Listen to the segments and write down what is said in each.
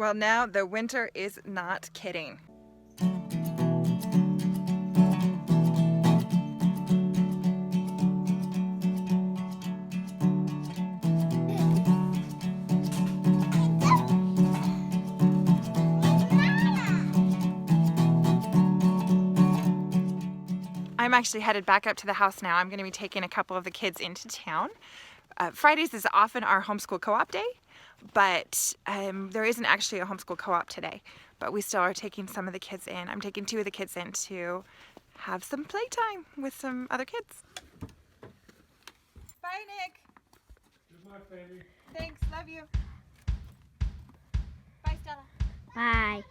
Well, now the winter is not kidding. I'm actually headed back up to the house now. I'm going to be taking a couple of the kids into town. Fridays is often our homeschool co-op day, but there isn't actually a homeschool co-op today. But we still are taking some of the kids in. I'm taking 2 of the kids in to have some playtime with some other kids. Bye, Nick. Good luck, baby. Thanks. Love you. Bye, Stella. Bye.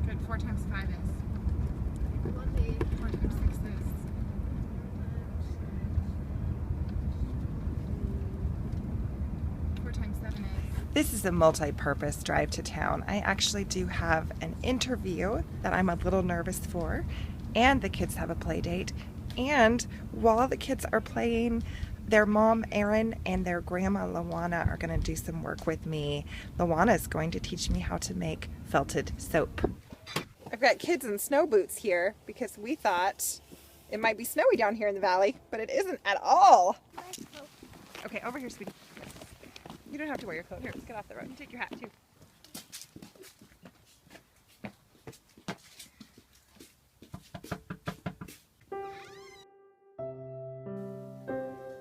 Good. 4 times 5 is. 4 times 6 is. 4 times 7 is. This is a multi-purpose drive to town. I actually do have an interview that I'm a little nervous for, and the kids have a play date. And while the kids are playing, their mom, Erin, and their grandma, LaJuana, are going to do some work with me. LaJuana is going to teach me how to make felted soap. I've got kids in snow boots here because we thought it might be snowy down here in the valley, but it isn't at all. Okay, over here, sweetie. You don't have to wear your coat. Here, let's get off the road. You take your hat, too.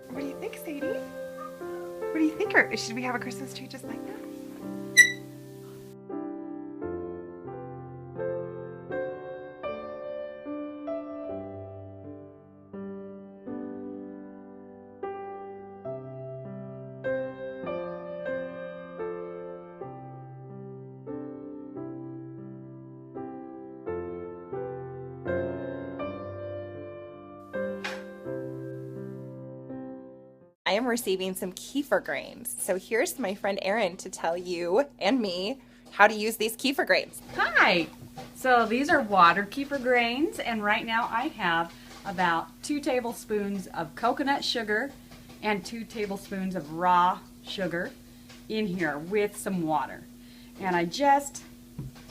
What do you think, Sadie? What do you think? Or should we have a Christmas tree just like that? I am receiving some kefir grains. So here's my friend Erin to tell you and me how to use these kefir grains. Hi! So these are water kefir grains, and right now I have about 2 tablespoons of coconut sugar and 2 tablespoons of raw sugar in here with some water. And I just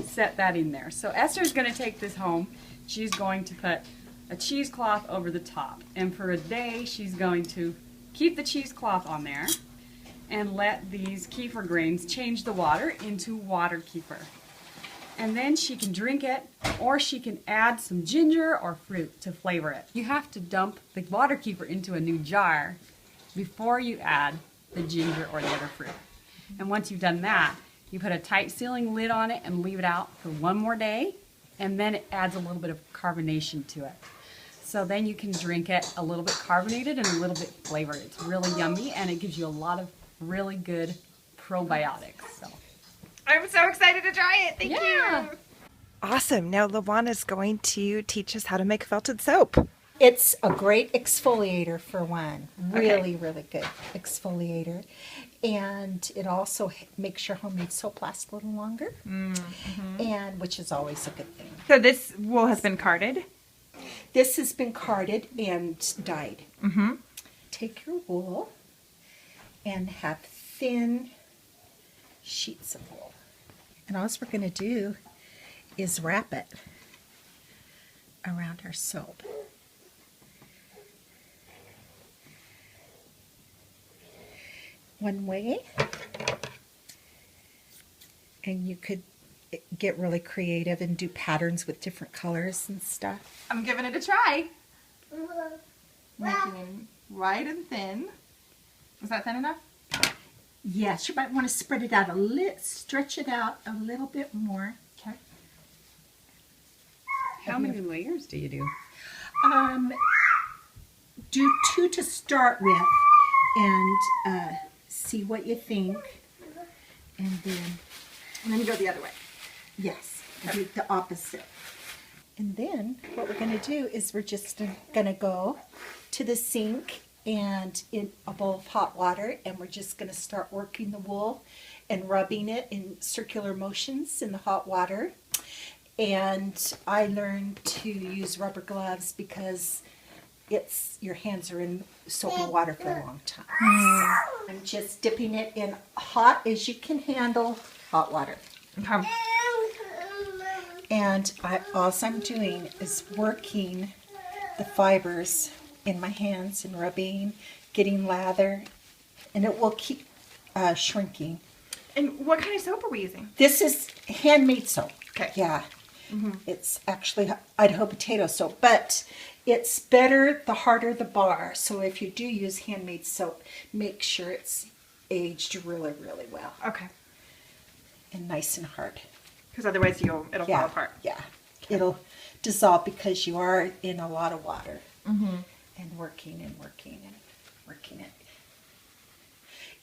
set that in there. So Esther's going to take this home. She's going to put a cheesecloth over the top. And for a day, she's going to keep the cheesecloth on there and let these kefir grains change the water into water kefir. And then she can drink it, or she can add some ginger or fruit to flavor it. You have to dump the water kefir into a new jar before you add the ginger or the other fruit. And once you've done that, you put a tight sealing lid on it and leave it out for 1 more day, and then it adds a little bit of carbonation to it. So then you can drink it a little bit carbonated and a little bit flavored. It's really yummy, and it gives you a lot of really good probiotics. So I'm so excited to try it. Thank Yeah. you. Awesome. Now LaJuana's going to teach us how to make felted soap. It's a great exfoliator for one. Really, Okay. really good exfoliator. And it also makes your homemade soap last a little longer, and which is always a good thing. So this wool has been carded. This has been carded and dyed. take your wool and have thin sheets of wool. And all we're going to do is wrap it around our soap. One way, and you could get really creative and do patterns with different colors and stuff. I'm giving it a try. Making it wide and thin. Was that thin enough? Yes, you might want to spread it out a little, stretch it out a little bit more. Okay. How many layers do you do? Do 2 to start with, and see what you think, and then you go the other way. yes, do the opposite. And then what we're going to do is we're just going to go to the sink and in a bowl of hot water, and we're just going to start working the wool and rubbing it in circular motions in the hot water. And I learned to use rubber gloves because your hands are in soap and water for a long time. So I'm just dipping it in hot as you can handle hot water. Okay. And all I'm doing is working the fibers in my hands and rubbing, getting lather, and it will keep shrinking. And what kind of soap are we using? This is handmade soap. Okay. Yeah. It's actually Idaho Potato Soap, but it's better the harder the bar. So if you do use handmade soap, make sure it's aged really, really well Okay. and nice and hard. Because otherwise it'll fall apart. Yeah. It'll dissolve because you are in a lot of water and working and working and working it.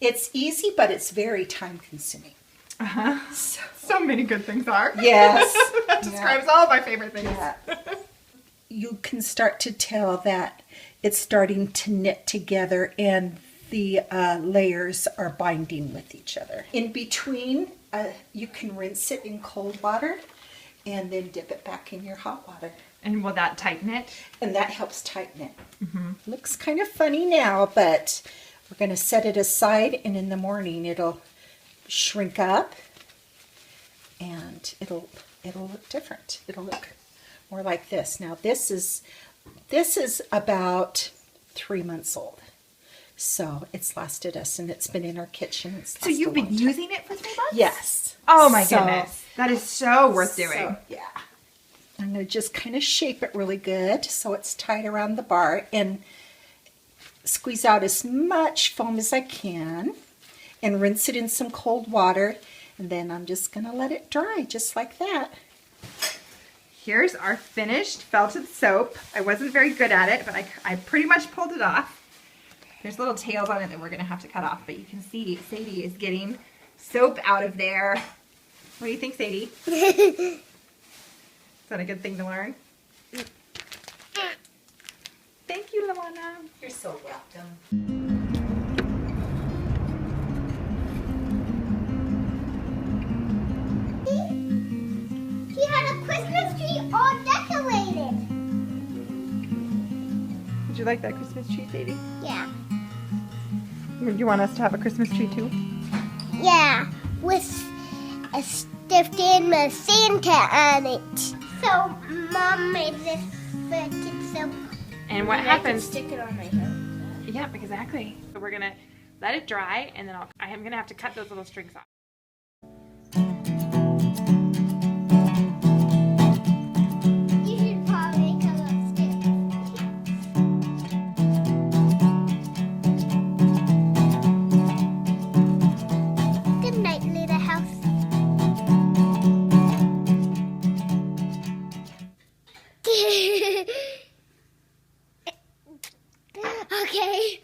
It's easy, but it's very time consuming. So many good things are. Yes. That describes all of my favorite things. Yeah. You can start to tell that it's starting to knit together and the layers are binding with each other. In between, you can rinse it in cold water and then dip it back in your hot water. And will that tighten it? And that helps tighten it. Looks kind of funny now, but we're going to set it aside, and in the morning it'll shrink up and it'll look different. It'll look more like this. Now this is about 3 months old. So it's lasted us, and it's been in our kitchen. So you've been using it for 3 months? Yes. Oh my goodness. That is so worth doing. So, yeah. I'm going to just kind of shape it really good so it's tight around the bar and squeeze out as much foam as I can and rinse it in some cold water, and then I'm just going to let it dry just like that. Here's our finished felted soap. I wasn't very good at it, but I pretty much pulled it off. There's little tails on it that we're going to have to cut off, but you can see Sadie is getting soap out of there. What do you think, Sadie? Is that a good thing to learn? Thank you, LaJuana. You're so welcome. She had a Christmas tree all decorated. Did you like that Christmas tree, Sadie? Yeah. Do you want us to have a Christmas tree too? Yeah, with a stuffed animal Santa on it. So Mom made this felted soap. And what I can happens? stick it on my head. Yeah, exactly. So we're gonna let it dry, and then I am gonna have to cut those little strings off. You should probably make a little stick. Good night, little house. Okay.